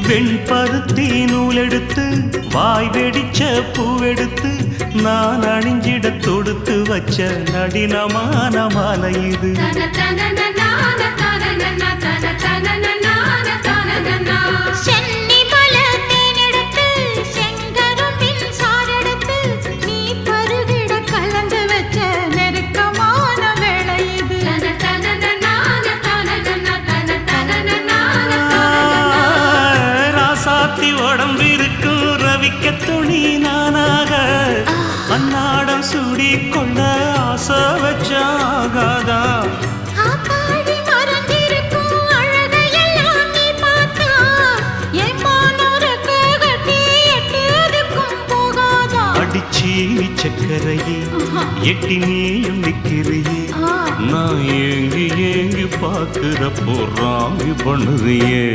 வெண்பருத்தி நூலெடுத்து வாய் வெடிச்ச பூவெடுத்து நான் அணிஞ்சிட தொடுத்து வச்ச நடினமான மாலை இது. உடம்பிருக்கும் ரவிக்க துணி நானாக அன்னாடம் சூடி கொள்ள ஆசை வச்சாகாதா. அடிச்சி சக்கரையே எட்டி நீயும் நிக்கிறியே நான் ஏங்கி ஏங்கி பார்க்கிறப்போ ராமி பண்ணுறியே.